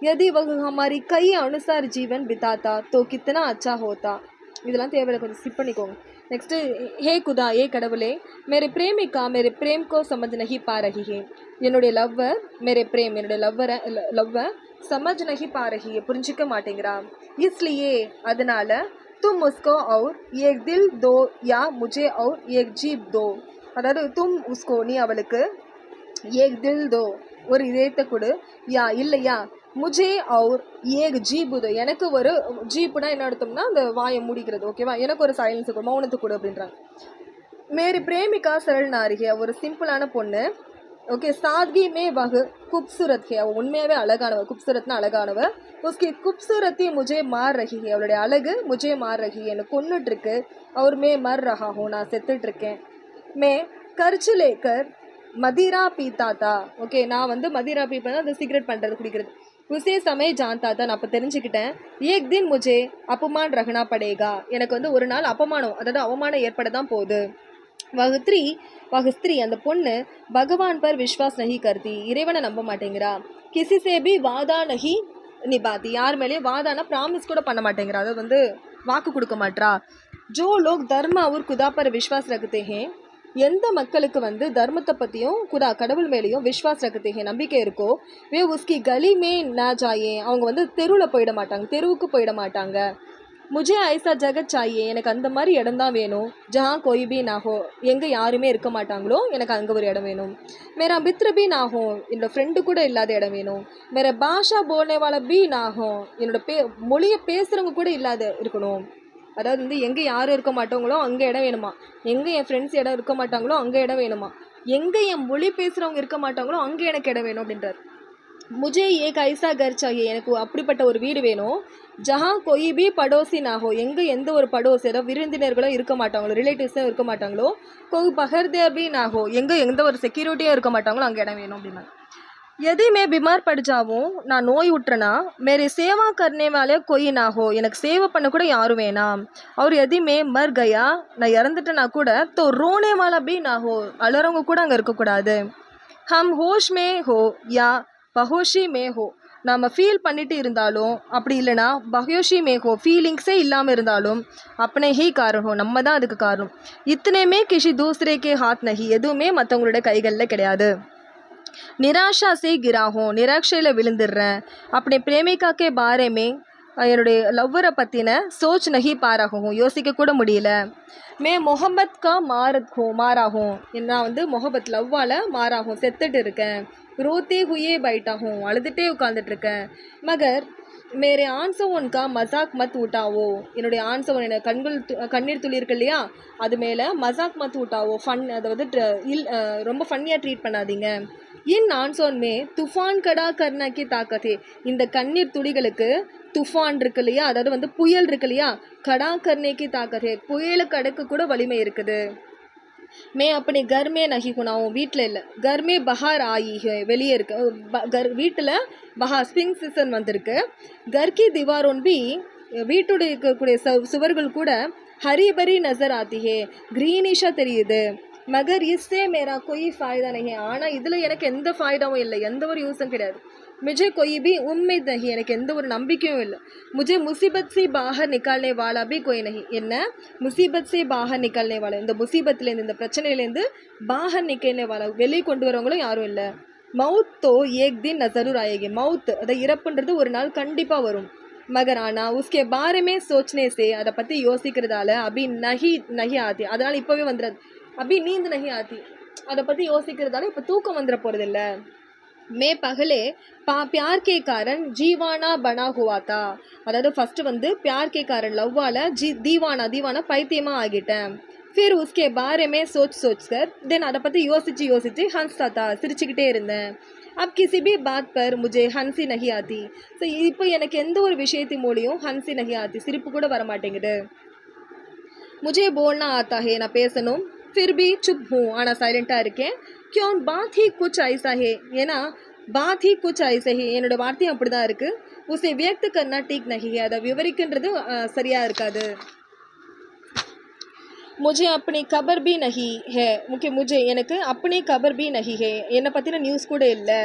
यदि वह हमारी कई अनुसार जीवन बिताता तो कितना अच्छा होता. இதெல்லாம் தேவையில்லை, கொஞ்சம் ஸ்கிப் பண்ணிக்கோங்க. நெக்ஸ்ட்டு ஹே குதா, ஏ கடவுளே, மேரே பிரேமிகா மேரே பிரேம் கோ சமஜ் நஹி பா ரஹி ஹே, என்னுடைய லவ்வர் மேரே பிரேம் என்னுடைய லவ்வை சமஜ் நஹி பா ரஹி ஹே, புரிஞ்சிக்க மாட்டேங்கிறா. இஸ்லியே அதனால तुम उसको और एक दिल दो या मुझे और एक जीप दो, அதாவது तुम उसको நீ அவளுக்கு, एक दिल दो ஒரு இதயத்தை கொடு, யா இல்லையா முஜே और एक जीप दो எனக்கு ஒரு ஜீப்புனா என்ன அர்த்தம்னா அந்த வாயை மூடிக்கிறது, ஓகேவா, எனக்கு ஒரு சைலன்ஸ் கொடு, மௌனத்தை கொடு அப்படின்றாங்க. மேரி பிரேமிகா சரள் நாரிகே, ஒரு சிம்பிளான பொண்ணு, ஓகே, சாத்வி மே வகு குப்சூரத் ஹே, அவள் உண்மையாகவே அழகானவ, குப்சூரத்னா அழகானவ. உஸ்கி குப்சூரத்தி முஜே மார் ரஹி ஹே, அவளுடைய அழகு முஜே மார் ரஹி, என்னை கொன்னுட்ருக்கு. அவர் மே மர் ரஹா ஹூ, நான் செத்துட்ருக்கேன். மே கர்ச்சு லேக்கர் மதிரா பீத்தாத்தா, ஓகே, நான் வந்து மதிரா பீப்பேன், அந்த சிகரெட் பண்ணுறது குடிக்கிறது. உசே சமய ஜான்தாத்தா, நான் அப்போ தெரிஞ்சுக்கிட்டேன். ஏக் தின் முஜே அபமான் ரஹனா படேகா, எனக்கு வந்து ஒரு நாள் அபமானம், அதாவது அவமானம் ஏற்பட தான் போகுது. வகுஸ்திரி அந்த பொண்ணு பகவான் பர் விஸ்வாஸ் நஹி கர்த்தி, இறைவனை நம்ப மாட்டேங்கிறா. கிசி சே பி வாதா நஹி நிபாத்தி, யார் மேலேயும் வாதானா ப்ராமிஸ் கூட பண்ண மாட்டேங்கிறா, அதாவது வந்து வாக்கு கொடுக்க மாட்றா. ஜோ லோக் தர்ம அவர் குதா பர் விஸ்வாஸ் ரகத்தே ஹே, எந்த மக்களுக்கு வந்து தர்மத்தை பற்றியும் குதா கடவுள் மேலேயும் விஸ்வாஸ் ரகத்தே ஹே நம்பிக்கை இருக்கோ, வே உஸ்கி கலி மே நா ஜாயே, அவங்க வந்து தெருவில் போயிட மாட்டாங்க, தெருவுக்கு போயிட மாட்டாங்க. முஜே ஐசா ஜகத் சாயே, எனக்கு அந்த மாதிரி இடம் தான் வேணும். ஜஹா கோய் பி நாஹோ, எங்கே யாருமே இருக்க மாட்டாங்களோ எனக்கு அங்கே ஒரு இடம் வேணும். மேரா மித்ர பி நாஹோ, என்னோட ஃப்ரெண்டு கூட இல்லாத இடம் வேணும். மேரா பாஷா போனேவால பி நாஹோ, என்னோட மொழியை பேசுகிறவங்க கூட இல்லாத இருக்கணும். அதாவது வந்து எங்கே யாரும் இருக்க மாட்டவங்களோ அங்கே இடம் வேணுமா, எங்கே என் ஃப்ரெண்ட்ஸ் இடம் இருக்க மாட்டாங்களோ அங்கே இடம் வேணுமா, எங்கே என் மொழி பேசுகிறவங்க இருக்க மாட்டாங்களோ அங்கே எனக்கு இடம் வேணும் அப்படின்றார். முஜே ஏக் ஐசா கர் சாயே, எனக்கு அப்படிப்பட்ட ஒரு வீடு வேணும். ஜஹா கொய் பி படோசி நாகோ, எங்கே எந்த ஒரு படோசி, ஏதோ விருந்தினர்களும் இருக்க மாட்டாங்களோ, ரிலேட்டிவ்ஸும் இருக்க மாட்டாங்களோ. கொய் பஹர்தே பி நாகோ, எங்கே எந்த ஒரு செக்யூரிட்டியும் இருக்க மாட்டாங்களோ அங்கே இடம் வேணும் அப்படின்னா. எது மே பிமார் படிச்சாவும், நான் நோய் விட்டுறேன்னா மேரே சேவா கர்னே வாலே கொய் நாகோ, எனக்கு சேவை பண்ண கூட யாரும் வேணாம். அவர் எதுவுமே மர் கயா, நான் இறந்துட்டேன்னா கூட தோ ரோனே வாலா பி நாகோ, அலறவங்க கூட அங்கே இருக்கக்கூடாது. ஹம் ஹோஷ் மே ஹோ யா பஹோஷி மேஹோ, நம்ம ஃபீல் பண்ணிட்டு இருந்தாலும் அப்படி இல்லைனா பஹோஷி மேஹோ, ஃபீலிங்ஸே இல்லாமல் இருந்தாலும் அப்பனே ஹீ காரணம், நம்ம தான் அதுக்கு காரணம். இத்தனையுமே கிஷி தூசரேக்கே ஹாத் நஹி, எதுவுமே மற்றவங்களோட கைகளில் கிடையாது. நிராஷா சே கிராகும், நிராட்சையில் விழுந்துடுறேன். அப்படி பிரேமிகாக்கே பாரேமே, என்னுடைய லவ்வரை பற்றின சோச் நஹி பாராகும், யோசிக்க கூட முடியல. மே மொஹபத் கா மாறாகும், நான் வந்து மொஹபத் லவ்வால் மாறாகும், செத்துட்டு இருக்கேன். ரோத்தே ஹுயே பைட்டாகும், அழுதுகிட்டே உட்காந்துட்ருக்கேன். மகர் மேரே ஆன்சோன் கா மசாக் மத் ஊட்டாவோ, என்னுடைய ஆன்சோன் என்ன கண்ணீர் துளி இருக்கு இல்லையா, அது மேலே மசாக் மத் ஊட்டாவோ, ஃபன், அதை வந்து ரொம்ப ஃபன்னியாக ட்ரீட் பண்ணாதீங்க. இன் ஆன்சோன் மே துஃபான் கடா கர்னாக்கி தாக்கத்தே, இந்த கண்ணீர் துளிகளுக்கு துஃபான் இருக்கு இல்லையா, அதாவது வந்து புயல் இருக்கு இல்லையா, கடா கர்னேக்கி தாக்கத்தே, புயலுக்கு அடக்கு கூட வலிமை இருக்குது. மே அப்படி கர்மே நகி குணாவும், வீட்டில் இல்லை, கர்மே பஹார் ஆயி, வெளியே இருக்கு, வீட்டில் பஹார் ஸ்ப்ரிங் சீசன் வந்திருக்கு. கர்கி திவாரோன் பி, வீட்டுடைய இருக்கக்கூடிய சுவர்கள் கூட ஹரிபரி நசர் ஆத்திஹே, க்ரீனிஷாக தெரியுது. மகர் இஸ்ஸே மேரா கொய் ஃபாய்தா நஹி, ஆனால் இதில் எனக்கு எந்த ஃபாய்தாவும் இல்லை, எந்த ஒரு யூஸும் கிடையாது. मुझे कोई भी उम्मीद नहीं, எனக்கு எந்த ஒரு நம்பிக்கையும் இல்லை. मुझे मुसीबत से बाहर निकालने वाला भी कोई नहीं, என்ன முசீபத் से बाहर निकालने वाला, இந்த முசீபத்துலேருந்து இந்த பிரச்சனையிலேருந்து பாஹர் நிக்கல்னே வாலா, வெளியே கொண்டு வரவங்களும் யாரும் இல்லை. மவுத் தோ ஏக் தின் நசரூர் ஆயேகி, மவுத் அதை இறப்புன்றது ஒரு நாள் கண்டிப்பாக வரும். மகர் ஆனா உஸ்கே பாரமே சோச்னே சே, அதை பற்றி யோசிக்கிறதால அபி நஹி நஹி ஆத்தி, அதனால் இப்போவே வந்துடாது. அபி நீந்து நஹி ஆத்தி, அதை பற்றி யோசிக்கிறதால இப்போ தூக்கம் வந்துட போகிறதில்ல. மே பகலே प्यार के कारण जीवाना बना हुआ था, அதாவது ஃபஸ்ட்டு வந்து प्यार के कारण லவ்வால் दीवाना பைத்தியமாக ஆகிட்டேன். फिर उसके बारे में सोच कर தென் அதை பற்றி யோசித்து ஹன்ஸ்தா தா, சிரிச்சுக்கிட்டே இருந்தேன். அப் கிசி பி பாத் பர் முஜே ஹன்சி நஹி ஆத்தி, ஸோ இப்போ எனக்கு எந்த ஒரு விஷயத்தின் மூலியும் ஹன்சி நஹி ஆத்தி, சிரிப்பு கூட வர மாட்டேங்குது. முஜே போல்னா ஆத்தா ஹே, நான் பேசணும். फिर भी चुप हूँ, ஆனால் சைலண்ட்டாக இருக்கேன். क्यों बात ही कुछ ऐसा है, ஏன்னா बात ही कुछ ऐसा है, என்னோட வார்த்தையும் அப்படி தான் இருக்குது. उसे व्यक्त करना ठीक नहीं है, அதை விவரிக்கின்றது சரியாக இருக்காது. मुझे अपनी खबर भी नहीं है ओके मुझे எனக்கு अपनी खबर भी नहीं है என்னை பற்றின நியூஸ் கூட இல்லை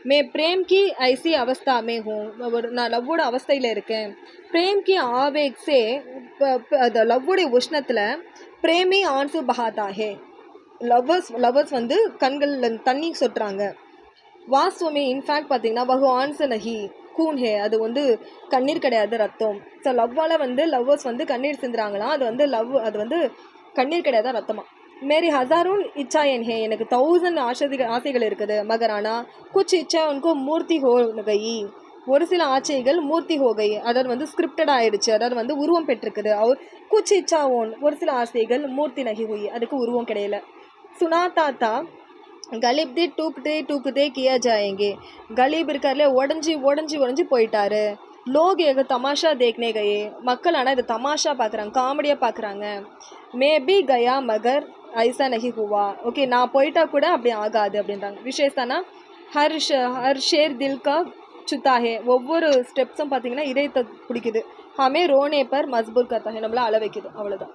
मैं प्रेम की ऐसी अवस्था में हूँ ஒரு நான் லவ்வோட அவஸ்தையில் இருக்கேன் प्रेम की आवेग से அந்த லவ்வோடைய உஷ்ணத்தில் பிரேமி ஆன்சு பஹாதா ஹே லவ்வர்ஸ் வந்து கண்களில் தண்ணி சொட்டுறாங்க வாஸ்துவமே இன்ஃபேக்ட் பார்த்தீங்கன்னா வகு ஆன்சு நஹி கூன் ஹே அது வந்து கண்ணீர் கிடையாது ரத்தம் ஸோ லவ்வால் வந்து லவ்வர்ஸ் வந்து கண்ணீர் சிந்துறாங்களாம் அது வந்து கண்ணீர் கிடையாது ரத்தமா மேரி ஹசாரோன் இச்சாயன் ஹே எனக்கு 1000 ஆசைகள் இருக்குது மகர் ஆனால் குச் இச்சா உனக்கு மூர்த்தி ஹோ கை ஒரு சில ஆசைகள் மூர்த்தி ஹோகை அதாவது வந்து ஸ்கிரிப்டட் ஆயிடுச்சு அதாவது வந்து உருவம் பெற்றிருக்குது அவர் குச் இச்சா ஓன் ஒரு சில ஆசைகள் மூர்த்தி நகி ஹோய் அதுக்கு உருவம் கிடையல சுனாதா தா கலீப் தி டூக்குதே கியா ஜாயேங்கே கலீப் இருக்கார்ல உடஞ்சி போயிட்டாரு லோக் எங்க தமாஷா தேக்னே கயே மக்கள் ஆனால் இது தமாஷா பார்க்குறாங்க காமெடியாக பார்க்குறாங்க மேபி கயா மகர் ஐசா நஹி ஹுவா ஓகே நான் போயிட்டா கூட அப்படி ஆகாது அப்படின்றாங்க விசேஷானா ஹர் ஷேர் தில்கா சுத்தாஹே ஒவ்வொரு ஸ்டெப்ஸும் பார்த்தீங்கன்னா இதயத்தை பிடிக்குது ஹமே ரோனே பர் மஸ்பூர் கத்தாஹே நம்மள அள வைக்குது அவ்வளோதான்